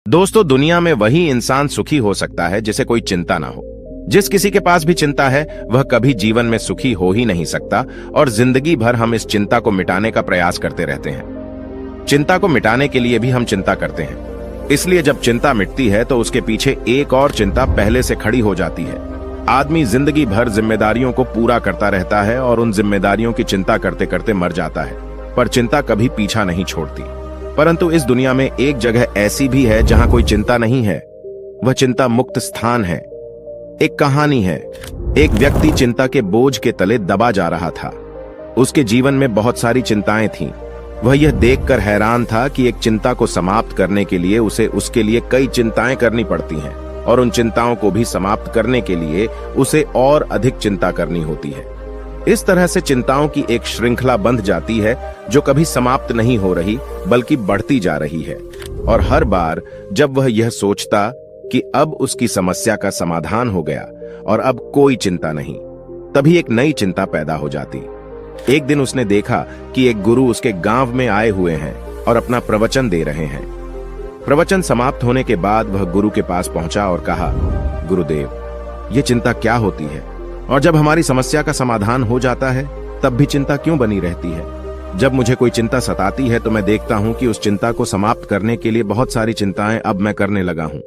दोस्तों, दुनिया में वही इंसान सुखी हो सकता है जिसे कोई चिंता ना हो। जिस किसी के पास भी चिंता है वह कभी जीवन में सुखी हो ही नहीं सकता और जिंदगी भर हम इस चिंता को मिटाने का प्रयास करते रहते हैं। चिंता को मिटाने के लिए भी हम चिंता करते हैं, इसलिए जब चिंता मिटती है तो उसके पीछे एक और चिंता पहले से खड़ी हो जाती है। आदमी जिंदगी भर जिम्मेदारियों को पूरा करता रहता है और उन जिम्मेदारियों की चिंता करते करते मर जाता है, पर चिंता कभी पीछा नहीं छोड़ती। परंतु इस दुनिया में एक जगह ऐसी भी है जहां कोई चिंता नहीं है, वह चिंता मुक्त स्थान है। एक कहानी है। एक व्यक्ति चिंता के बोझ के तले दबा जा रहा था। उसके जीवन में बहुत सारी चिंताएं थीं। वह यह देखकर हैरान था कि एक चिंता को समाप्त करने के लिए उसे उसके लिए कई चिंताएं करनी पड़ती हैं और उन चिंताओं को भी समाप्त करने के लिए उसे और अधिक चिंता करनी होती है। इस तरह से चिंताओं की एक श्रृंखला बंध जाती है जो कभी समाप्त नहीं हो रही बल्कि बढ़ती जा रही है। और हर बार जब वह यह सोचता कि अब उसकी समस्या का समाधान हो गया और अब कोई चिंता नहीं, तभी एक नई चिंता पैदा हो जाती। एक दिन उसने देखा कि एक गुरु उसके गांव में आए हुए हैं और अपना प्रवचन दे रहे हैं। प्रवचन समाप्त होने के बाद वह गुरु के पास पहुंचा और कहा, गुरुदेव, ये चिंता क्या होती है? और जब हमारी समस्या का समाधान हो जाता है तब भी चिंता क्यों बनी रहती है? जब मुझे कोई चिंता सताती है तो मैं देखता हूं कि उस चिंता को समाप्त करने के लिए बहुत सारी चिंताएं अब मैं करने लगा हूं।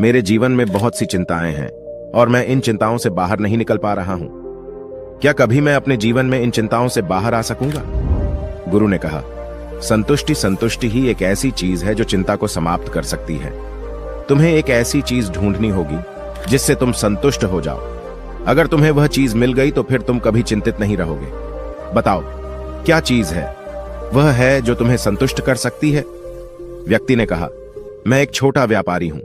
मेरे जीवन में बहुत सी चिंताएं हैं और मैं इन चिंताओं से बाहर नहीं निकल पा रहा हूं। क्या कभी मैं अपने जीवन में इन चिंताओं से बाहर आ सकूंगा? गुरु ने कहा, संतुष्टि ही एक ऐसी चीज है जो चिंता को समाप्त कर सकती है। तुम्हें एक ऐसी चीज ढूंढनी होगी जिससे तुम संतुष्ट हो जाओ। अगर तुम्हें वह चीज मिल गई तो फिर तुम कभी चिंतित नहीं रहोगे। बताओ, क्या चीज है? वह है जो तुम्हें संतुष्ट कर सकती है। व्यक्ति ने कहा, मैं एक छोटा व्यापारी हूं।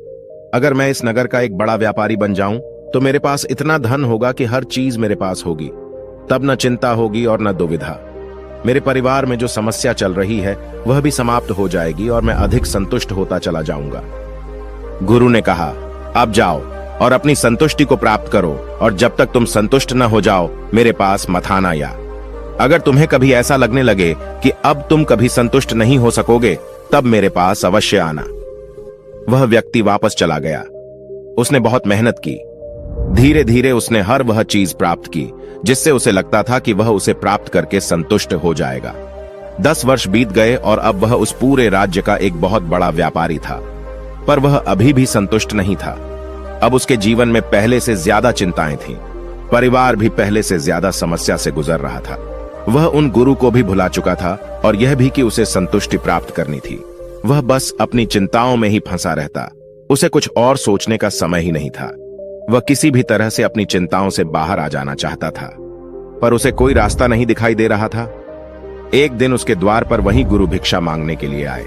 अगर मैं इस नगर का एक बड़ा व्यापारी बन जाऊं तो मेरे पास इतना धन होगा कि हर चीज मेरे पास होगी। तब न चिंता होगी और न दुविधा। मेरे परिवार में जो समस्या चल रही है वह भी समाप्त हो जाएगी और मैं अधिक संतुष्ट होता चला जाऊंगा। गुरु ने कहा, अब जाओ और अपनी संतुष्टि को प्राप्त करो, और जब तक तुम संतुष्ट न हो जाओ मेरे पास मत आना। या अगर तुम्हें कभी ऐसा लगने लगे कि अब तुम कभी संतुष्ट नहीं हो सकोगे तब मेरे पास अवश्य आना। वह व्यक्ति वापस चला गया। उसने बहुत मेहनत की। धीरे धीरे उसने हर वह चीज प्राप्त की जिससे उसे लगता था कि वह उसे प्राप्त करके संतुष्ट हो जाएगा। 10 वर्ष बीत गए और अब वह उस पूरे राज्य का एक बहुत बड़ा व्यापारी था, पर वह अभी भी संतुष्ट नहीं था। अब उसके जीवन में पहले से ज्यादा चिंताएं थीं। परिवार भी पहले से ज्यादा समस्या से गुजर रहा था। वह उन गुरु को भी भुला चुका था और यह भी कि उसे संतुष्टि प्राप्त करनी थी। वह बस अपनी चिंताओं में ही फंसा रहता। उसे कुछ और सोचने का समय ही नहीं था। वह किसी भी तरह से अपनी चिंताओं से बाहर आ जाना चाहता था, पर उसे कोई रास्ता नहीं दिखाई दे रहा था। एक दिन उसके द्वार पर वही गुरु भिक्षा मांगने के लिए आए।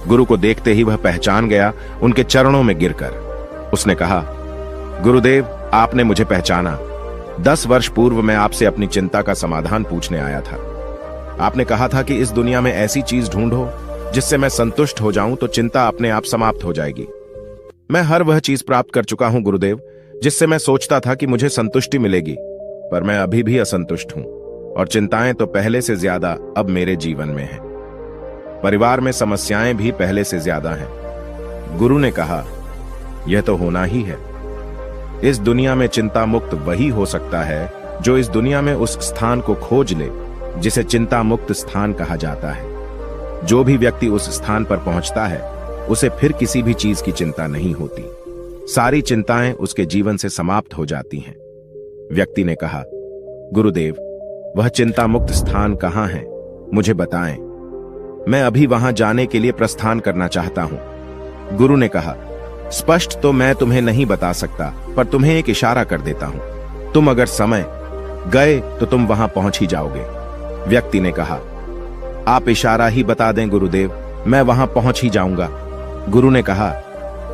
गुरु को देखते ही वह पहचान गया। उनके चरणों में गिरकर उसने कहा, गुरुदेव, आपने मुझे पहचाना। 10 वर्ष पूर्व मैं आपसे अपनी चिंता का समाधान पूछने आया था। आपने कहा था कि इस दुनिया में ऐसी चीज ढूंढो जिससे मैं संतुष्ट हो जाऊं तो चिंता अपने आप समाप्त हो जाएगी। मैं हर वह चीज प्राप्त कर चुका हूं गुरुदेव, जिससे मैं सोचता था कि मुझे संतुष्टि मिलेगी, पर मैं अभी भी असंतुष्ट हूं और चिंताएं तो पहले से ज्यादा अब मेरे जीवन में हैं। परिवार में समस्याएं भी पहले से ज्यादा हैं। गुरु ने कहा, यह तो होना ही है। इस दुनिया में चिंता मुक्त वही हो सकता है जो इस दुनिया में उस स्थान को खोज ले जिसे चिंता मुक्त स्थान कहा जाता है। जो भी व्यक्ति उस स्थान पर पहुंचता है उसे फिर किसी भी चीज की चिंता नहीं होती। सारी चिंताएं उसके जीवन से समाप्त हो जाती हैं। व्यक्ति ने कहा, गुरुदेव, वह चिंता मुक्त स्थान कहां है? मुझे बताएं। मैं अभी वहां जाने के लिए प्रस्थान करना चाहता हूं। गुरु ने कहा, स्पष्ट तो मैं तुम्हें नहीं बता सकता, पर तुम्हें एक इशारा कर देता हूं। तुम अगर समय गए तो तुम वहां पहुंच ही जाओगे। व्यक्ति ने कहा, आप इशारा ही बता दें गुरुदेव, मैं वहां पहुंच ही जाऊंगा। गुरु ने कहा,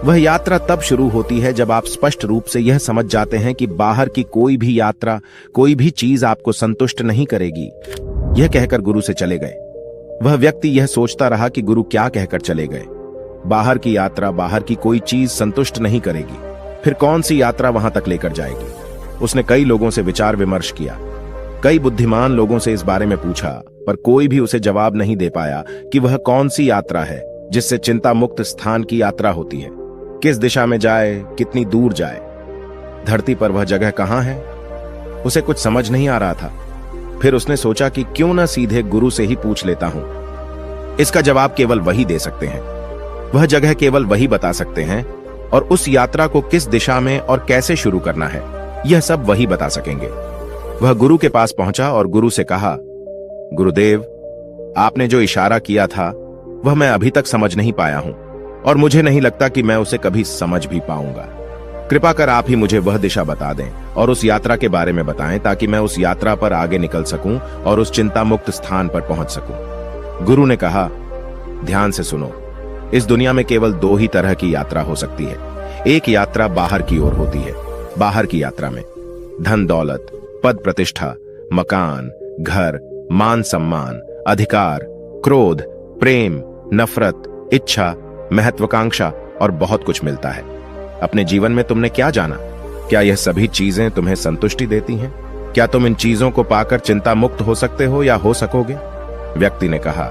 वह यात्रा तब शुरू होती है जब आप स्पष्ट रूप से यह समझ जाते हैं कि बाहर की कोई भी यात्रा, कोई भी चीज आपको संतुष्ट नहीं करेगी। यह कहकर गुरु से चले गए। वह व्यक्ति यह सोचता रहा कि गुरु क्या कहकर चले गए। बाहर की यात्रा, बाहर की कोई चीज संतुष्ट नहीं करेगी, फिर कौन सी यात्रा वहां तक लेकर जाएगी। उसने कई लोगों से विचार विमर्श किया, कई बुद्धिमान लोगों से इस बारे में पूछा, पर कोई भी उसे जवाब नहीं दे पाया कि वह कौन सी यात्रा है जिससे चिंता मुक्त स्थान की यात्रा होती है। किस दिशा में जाए, कितनी दूर जाए, धरती पर वह जगह कहां है, उसे कुछ समझ नहीं आ रहा था। फिर उसने सोचा कि क्यों न सीधे गुरु से ही पूछ लेता हूं। इसका जवाब केवल वही दे सकते हैं, वह जगह केवल वही बता सकते हैं, और उस यात्रा को किस दिशा में और कैसे शुरू करना है, यह सब वही बता सकेंगे। वह गुरु के पास पहुंचा और गुरु से कहा, गुरुदेव, आपने जो इशारा किया था वह मैं अभी तक समझ नहीं पाया हूं, और मुझे नहीं लगता कि मैं उसे कभी समझ भी पाऊंगा। कृपा कर आप ही मुझे वह दिशा बता दें और उस यात्रा के बारे में बताएं, ताकि मैं उस यात्रा पर आगे निकल सकूं और उस चिंता मुक्त स्थान पर पहुंच सकूं। गुरु ने कहा, ध्यान से सुनो, इस दुनिया में केवल दो ही तरह की यात्रा हो सकती है। एक यात्रा बाहर की ओर होती है। बाहर की यात्रा में धन दौलत, पद प्रतिष्ठा, मकान, घर, मान सम्मान, अधिकार, क्रोध, प्रेम, नफरत, इच्छा, महत्वाकांक्षा और बहुत कुछ मिलता है। अपने जीवन में तुमने क्या जाना? क्या यह सभी चीजें तुम्हें संतुष्टि देती हैं? क्या तुम इन चीजों को पाकर चिंता मुक्त हो सकते हो या हो सकोगे? व्यक्ति ने कहा,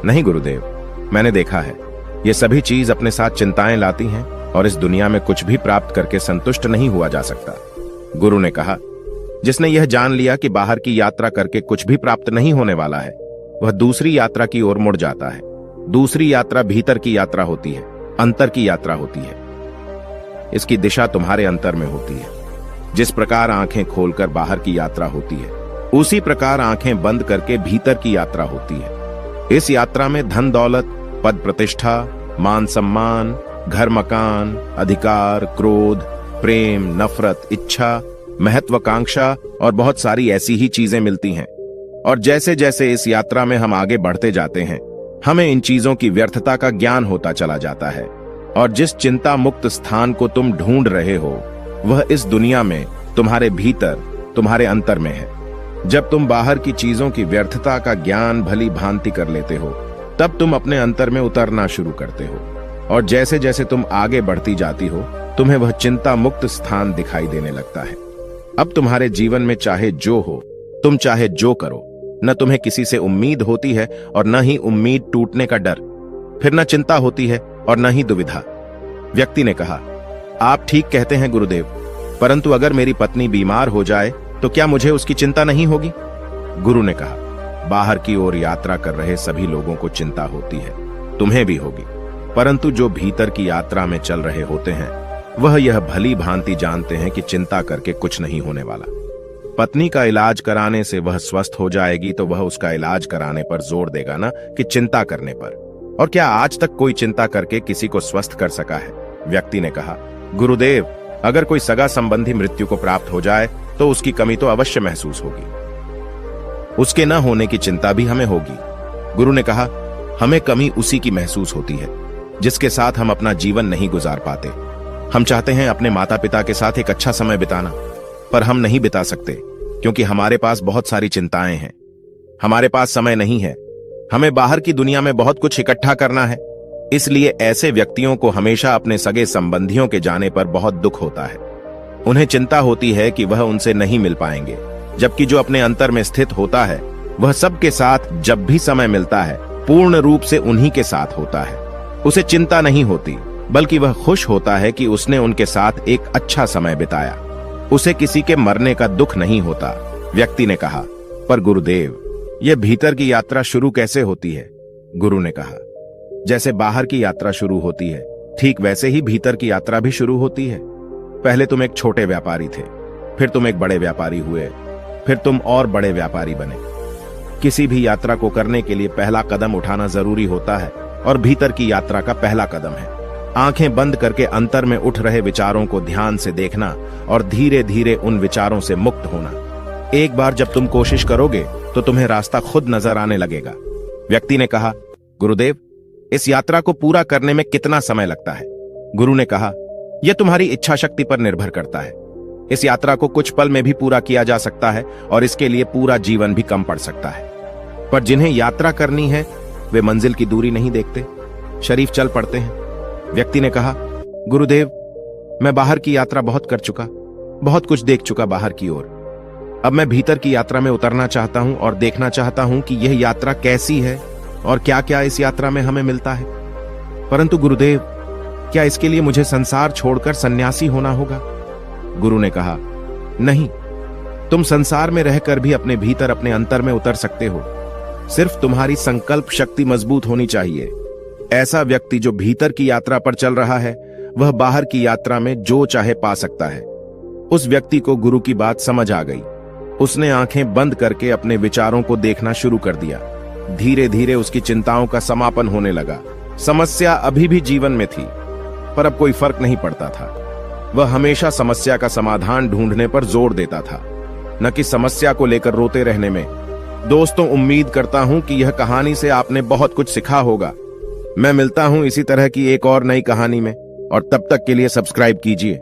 नहीं गुरुदेव, मैंने देखा है, ये सभी चीज अपने साथ चिंताएं लाती हैं और इस दुनिया में कुछ भी प्राप्त करके संतुष्ट नहीं हुआ जा सकता। गुरु ने कहा, जिसने यह जान लिया कि बाहर की यात्रा करके कुछ भी प्राप्त नहीं होने वाला है, वह दूसरी यात्रा की ओर मुड़ जाता है। दूसरी यात्रा भीतर की यात्रा होती है, अंतर की यात्रा होती है। इसकी दिशा तुम्हारे अंतर में होती है। जिस प्रकार आंखें खोलकर बाहर की यात्रा होती है, उसी प्रकार आंखें बंद करके भीतर की यात्रा होती है। इस यात्रा में धन दौलत, पद प्रतिष्ठा, मान सम्मान, घर मकान, अधिकार, क्रोध, प्रेम, नफरत, इच्छा, महत्वाकांक्षा और बहुत सारी ऐसी ही चीजें मिलती हैं। और जैसे जैसे इस यात्रा में हम आगे बढ़ते जाते हैं, हमें इन चीजों की व्यर्थता का ज्ञान होता चला जाता है। और जिस चिंता मुक्त स्थान को तुम ढूंढ रहे हो, वह इस दुनिया में तुम्हारे भीतर, तुम्हारे अंतर में है। जब तुम बाहर की चीजों की व्यर्थता का ज्ञान भली भांति कर लेते हो, तब तुम अपने अंतर में उतरना शुरू करते हो। और जैसे जैसे तुम आगे बढ़ती जाती हो, तुम्हें वह चिंता मुक्त स्थान दिखाई देने लगता है। अब तुम्हारे जीवन में चाहे जो हो, तुम चाहे जो करो, न तुम्हें किसी से उम्मीद होती है और न ही उम्मीद टूटने का डर। फिर न चिंता होती है और न ही दुविधा। व्यक्ति ने कहा, आप ठीक कहते हैं गुरुदेव, परंतु अगर मेरी पत्नी बीमार हो जाए तो क्या मुझे उसकी चिंता नहीं होगी? गुरु ने कहा, बाहर की ओर यात्रा कर रहे सभी लोगों को चिंता होती है, तुम्हें भी होगी, परंतु जो भीतर की यात्रा में चल रहे होते हैं, वह यह भली भांति जानते हैं कि चिंता करके कुछ नहीं होने वाला। पत्नी का इलाज कराने से वह स्वस्थ हो जाएगी तो वह उसका इलाज कराने पर जोर देगा ना कि चिंता करने पर। और क्या आज तक कोई चिंता करके किसी को स्वस्थ कर सका है? व्यक्ति ने कहा, गुरुदेव, अगर कोई सगा संबंधी मृत्यु को प्राप्त हो जाए तो उसकी कमी तो अवश्य महसूस होगी, उसके न होने की चिंता भी हमें होगी। गुरु ने कहा, हमें कमी उसी की महसूस होती है जिसके साथ हम अपना जीवन नहीं गुजार पाते। हम चाहते हैं अपने माता पिता के साथ एक अच्छा समय बिताना, पर हम नहीं बिता सकते क्योंकि हमारे पास बहुत सारी चिंताएं हैं। हमारे पास समय नहीं है, हमें बाहर की दुनिया में बहुत कुछ इकट्ठा करना है। इसलिए ऐसे व्यक्तियों को हमेशा अपने सगे संबंधियों के जाने पर बहुत दुख होता है। उन्हें चिंता होती है कि वह उनसे नहीं मिल पाएंगे, जबकि जो अपने अंतर में स्थित होता है, वह सबके साथ जब भी समय मिलता है पूर्ण रूप से उन्हीं के साथ होता है। उसे चिंता नहीं होती, बल्कि वह खुश होता है कि उसने उनके साथ एक अच्छा समय बिताया। उसे किसी के मरने का दुख नहीं होता। व्यक्ति ने कहा, पर गुरुदेव, यह भीतर की यात्रा शुरू कैसे होती है? गुरु ने कहा, जैसे बाहर की यात्रा शुरू होती है, ठीक वैसे ही भीतर की यात्रा भी शुरू होती है। पहले तुम एक छोटे व्यापारी थे, फिर तुम एक बड़े व्यापारी हुए, फिर तुम और बड़े व्यापारी बने। किसी भी यात्रा को करने के लिए पहला कदम उठाना जरूरी होता है, और भीतर की यात्रा का पहला कदम है आंखें बंद करके अंतर में उठ रहे विचारों को ध्यान से देखना और धीरे धीरे उन विचारों से मुक्त होना। एक बार जब तुम कोशिश करोगे तो तुम्हें रास्ता खुद नजर आने लगेगा। व्यक्ति ने कहा, गुरुदेव, इस यात्रा को पूरा करने में कितना समय लगता है? गुरु ने कहा, यह तुम्हारी इच्छा शक्ति पर निर्भर करता है। इस यात्रा को कुछ पल में भी पूरा किया जा सकता है और इसके लिए पूरा जीवन भी कम पड़ सकता है। पर जिन्हें यात्रा करनी है वे मंजिल की दूरी नहीं देखते, शरीफ चल पड़ते हैं। व्यक्ति ने कहा, गुरुदेव, मैं बाहर की यात्रा बहुत कर चुका, बहुत कुछ देख चुका बाहर की ओर। अब मैं भीतर की यात्रा में उतरना चाहता हूं और देखना चाहता हूं कि यह यात्रा कैसी है और क्या क्या इस यात्रा में हमें मिलता है। परंतु गुरुदेव, क्या इसके लिए मुझे संसार छोड़कर सन्यासी होना होगा? गुरु ने कहा, नहीं, तुम संसार में रहकर भी अपने भीतर, अपने अंतर में उतर सकते हो। सिर्फ तुम्हारी संकल्प शक्ति मजबूत होनी चाहिए। ऐसा व्यक्ति जो भीतर की यात्रा पर चल रहा है, वह बाहर की यात्रा में जो चाहे पा सकता है। उस व्यक्ति को गुरु की बात समझ आ गई। उसने आंखें बंद करके अपने विचारों को देखना शुरू कर दिया। धीरे धीरे उसकी चिंताओं का समापन होने लगा। समस्या अभी भी जीवन में थी, पर अब कोई फर्क नहीं पड़ता था। वह हमेशा समस्या का समाधान ढूंढने पर जोर देता था, न कि समस्या को लेकर रोते रहने में। दोस्तों, उम्मीद करता हूं कि यह कहानी से आपने बहुत कुछ सीखा होगा। मैं मिलता हूं इसी तरह की एक और नई कहानी में, और तब तक के लिए सब्सक्राइब कीजिए।